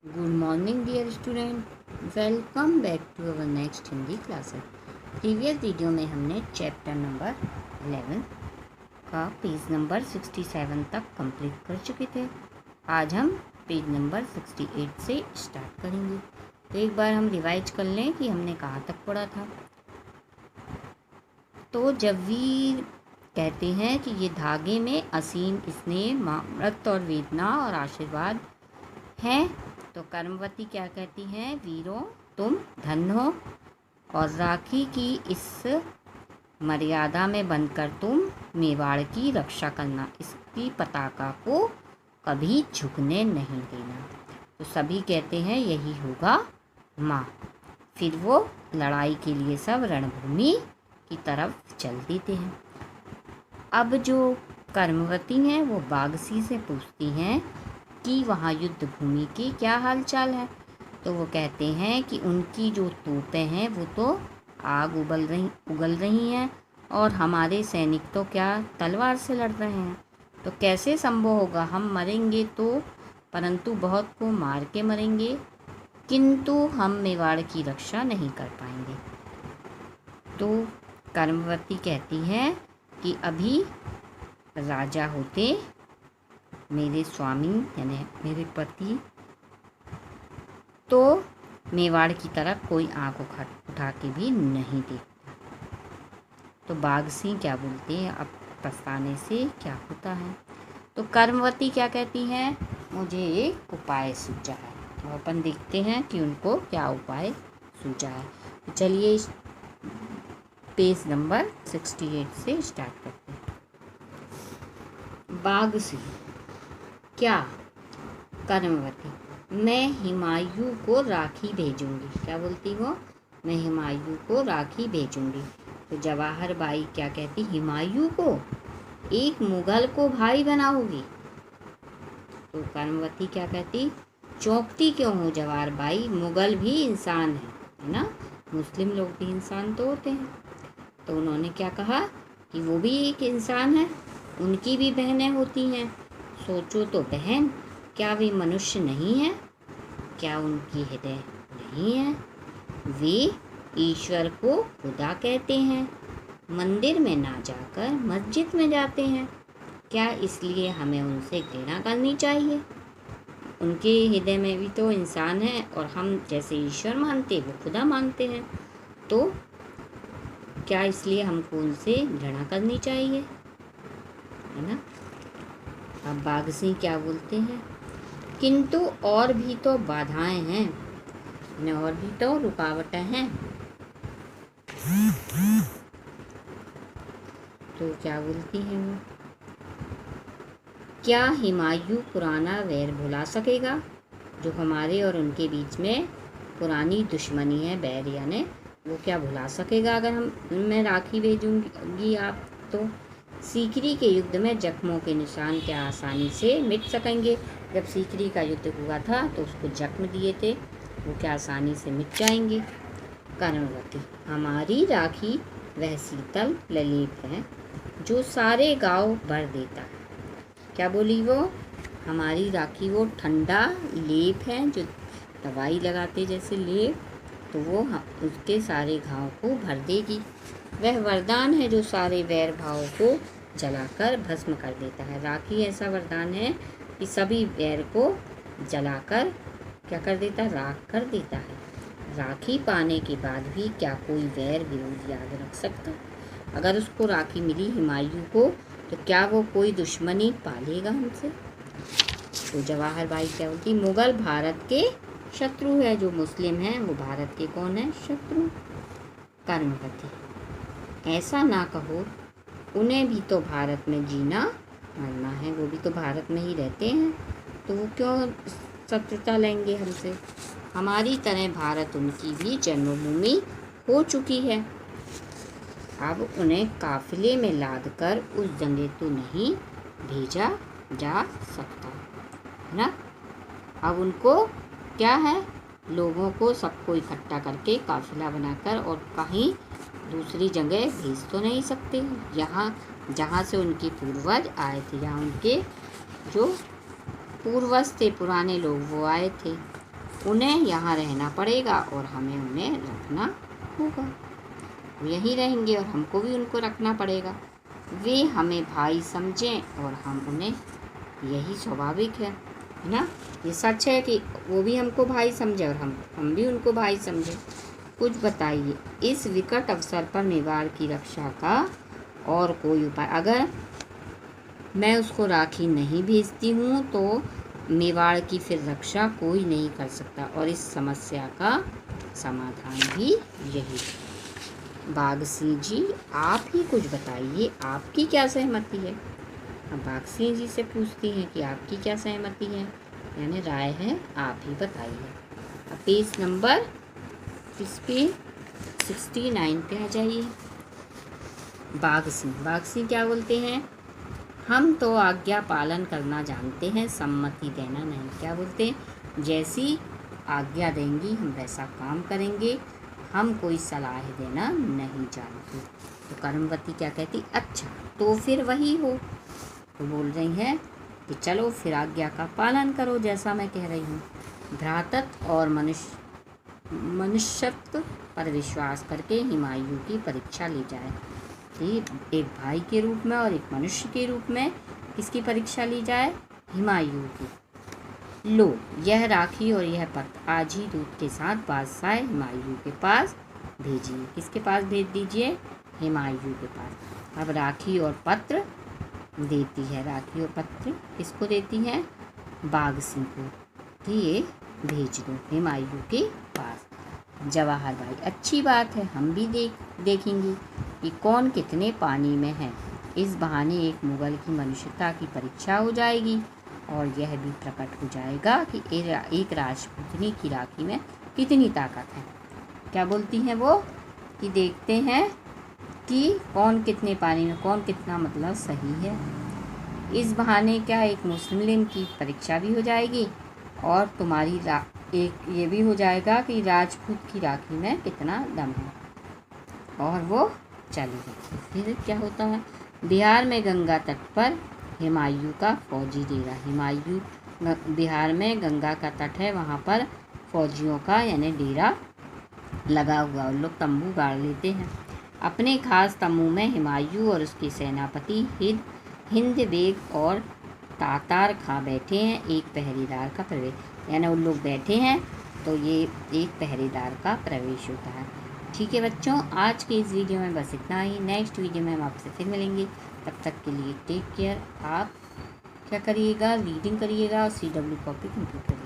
Good morning dear student. Welcome back to our next Hindi classes. Previous video में हमने chapter number 11 का page number 67 तक complete कर चुके थे. आज हम पेज नंबर 68 से स्टार्ट करेंगे. तो एक बार हम रिवाइज कर लें कि हमने कहाँ तक पढ़ा था. तो जब वीर कहते हैं कि ये धागे में असीम स्नेह, अमृत और वेदना और आशीर्वाद हैं, तो कर्मवती क्या कहती हैं? वीरों तुम धन्य हो और राखी की इस मर्यादा में बनकर तुम मेवाड़ की रक्षा करना, इसकी पताका को कभी झुकने नहीं देना. तो सभी कहते हैं यही होगा माँ. फिर वो लड़ाई के लिए सब रणभूमि की तरफ चल देते हैं. अब जो कर्मवती हैं वो बागसी से पूछती हैं कि वहाँ युद्ध भूमि की क्या हालचाल है. तो वो कहते हैं कि उनकी जो तोपें हैं वो तो आग उगल रही हैं और हमारे सैनिक तो क्या तलवार से लड़ रहे हैं. तो कैसे संभव होगा? हम मरेंगे तो परंतु बहुत को मार के मरेंगे, किंतु हम मेवाड़ की रक्षा नहीं कर पाएंगे. तो कर्मवती कहती है कि अभी राजा होते मेरे स्वामी यानी मेरे पति तो मेवाड़ की तरफ कोई आँख उठा के भी नहीं देखता. तो बागसी क्या बोलते हैं? अब पछताने से क्या होता है. तो कर्मवती क्या कहती हैं? मुझे एक उपाय सूझा है. तो अपन देखते हैं कि उनको क्या उपाय सूझा है. तो चलिए पेज नंबर 68 से स्टार्ट करते हैं. बागसी क्या? कर्मवती मैं हिमायू को राखी भेजूंगी. क्या बोलती हो? मैं हिमायू को राखी भेजूंगी. तो जवाहर बाई क्या कहती? हिमायू को? एक मुगल को भाई बनाओगी? तो कर्मवती क्या कहती? चौंकती क्यों हो जवाहर बाई, मुगल भी इंसान है ना, मुस्लिम लोग भी इंसान तो होते हैं. तो उन्होंने क्या कहा कि वो भी एक इंसान है, उनकी भी बहनें होती हैं. सोचो तो बहन, क्या वे मनुष्य नहीं हैं? क्या उनकी हृदय नहीं है? वे ईश्वर को खुदा कहते हैं, मंदिर में ना जाकर मस्जिद में जाते हैं. क्या इसलिए हमें उनसे घृणा करनी चाहिए? उनके हृदय में भी तो इंसान है और हम जैसे ईश्वर मानते वो खुदा मानते हैं. तो क्या इसलिए हमको उनसे घृणा करनी चाहिए? है ना. अब बागसी क्या बोलते हैं? किंतु और भी तो बाधाएं हैं, और भी तो रुकावटें हैं. तो क्या बोलती हैं वो? क्या हिमायू पुराना वैर भुला सकेगा? जो हमारे और उनके बीच में पुरानी दुश्मनी है, बैर यानी, वो क्या भुला सकेगा अगर मैं राखी भेजूंगी आप तो? सीकरी के युद्ध में जख्मों के निशान क्या आसानी से मिट सकेंगे? जब सीकरी का युद्ध हुआ था तो उसको जख्म दिए थे, वो क्या आसानी से मिट जाएंगे? कर्मवती हमारी राखी वह शीतल ललेप है जो सारे गांव भर देता है. क्या बोली वो? हमारी राखी वो ठंडा लेप है जो दवाई लगाते जैसे लेप, तो वो उसके सारे घाव को भर देगी. वह वरदान है जो सारे वैर भाव को जलाकर भस्म कर देता है. राखी ऐसा वरदान है कि सभी वैर को जलाकर क्या कर देता है? राख कर देता है. राखी पाने के बाद भी क्या कोई वैर विरोध याद रख सकता? अगर उसको राखी मिली हिमायू को, तो क्या वो कोई दुश्मनी पालेगा हमसे? तो जवाहर बाई क्या बोलती? मुगल भारत के शत्रु है, जो मुस्लिम हैं वो भारत के कौन है? शत्रु. कर्मवती ऐसा ना कहो, उन्हें भी तो भारत में जीना मरना है, वो भी तो भारत में ही रहते हैं, तो वो क्यों शत्रुता लेंगे हमसे? हमारी तरह भारत उनकी भी जन्मभूमि हो चुकी है. अब उन्हें काफिले में लाद कर उस जगह तो नहीं भेजा जा सकता है ना. अब उनको क्या है? लोगों को सबको इकट्ठा करके काफिला बनाकर और कहीं दूसरी जगह भेज तो नहीं सकते. यहाँ जहाँ से उनके पूर्वज आए थे, यहाँ उनके जो पूर्वज थे पुराने लोग वो आए थे, उन्हें यहाँ रहना पड़ेगा और हमें उन्हें रखना होगा। वो यहीं रहेंगे और हमको भी उनको रखना पड़ेगा। वे हमें भाई समझें और हम उन्हें, यही स्वाभाविक है ना। ये सच है कि वो भी हमको भाई समझे और हम भी उनको भाई समझें। कुछ बताइए, इस विकट अवसर पर मेवाड़ की रक्षा का और कोई उपाय। अगर मैं उसको राखी नहीं भेजती हूँ तो मेवाड़ की फिर रक्षा कोई नहीं कर सकता, और इस समस्या का समाधान भी यही। बाघ सिंह जी, आप ही कुछ बताइए, आपकी क्या सहमति है। अब बाघ सिंह जी से पूछती हैं कि आपकी क्या सहमति है, यानी राय है, आप ही बताइए। अब पेज नंबर इस पे 69 पे आ जाइए। बाघ सिंह क्या बोलते हैं, हम तो आज्ञा पालन करना जानते हैं, सम्मति देना नहीं। क्या बोलते हैं, जैसी आज्ञा देंगी हम वैसा काम करेंगे, हम कोई सलाह देना नहीं जानते। तो कर्मवती क्या कहती, अच्छा तो फिर वही हो। तो बोल रही हैं कि चलो फिर आज्ञा का पालन करो जैसा मैं कह रही हूँ। भ्रातृत्व और मनुष्यत्व पर विश्वास करके हुमायूं की परीक्षा ली जाए। एक भाई के रूप में और एक मनुष्य के रूप में किसकी परीक्षा ली जाए, हुमायूं की। लो यह राखी और यह पत्र आज ही दूत के साथ बादशाह हुमायूं के पास भेजिए। किसके पास भेज दीजिए, हुमायूं के पास। अब राखी और पत्र देती है, राखी और पत्र किसको देती है, बाघ सिंह को, कि ये भेज दो हुमायूं के पास। जवाहर भाई, अच्छी बात है, हम भी देखेंगे कि कौन कितने पानी में है। इस बहाने एक मुगल की मनुष्यता की परीक्षा हो जाएगी और यह भी प्रकट हो जाएगा कि एक राजपूतनी की राखी में कितनी ताकत है। क्या बोलती हैं वो, कि देखते हैं कि कौन कितने पानी में, कौन कितना मतलब सही है। इस बहाने क्या एक मुस्लिम की परीक्षा भी हो जाएगी और तुम्हारी एक ये भी हो जाएगा कि राजपूत की राखी में कितना दम है, और वो चली गई। फिर क्या होता है, बिहार में गंगा तट पर हुमायूं का फौजी डेरा। हुमायूं बिहार में गंगा का तट है, वहाँ पर फौजियों का यानी डेरा लगा हुआ, उन लोग तंबू गाड़ लेते हैं। अपने खास तंबू में हुमायूं और उसके सेनापति हिंद बेग और तातार खां बैठे हैं। एक पहरेदार का प्रवेश, यानी उन लोग बैठे हैं तो ये एक पहरेदार का प्रवेश होता है। ठीक है बच्चों, आज के इस वीडियो में बस इतना ही। नेक्स्ट वीडियो में हम आपसे फिर मिलेंगे, तब तक के लिए टेक केयर। आप क्या करिएगा, रीडिंग करिएगा और CW कॉपी कंप्लीट करिएगा।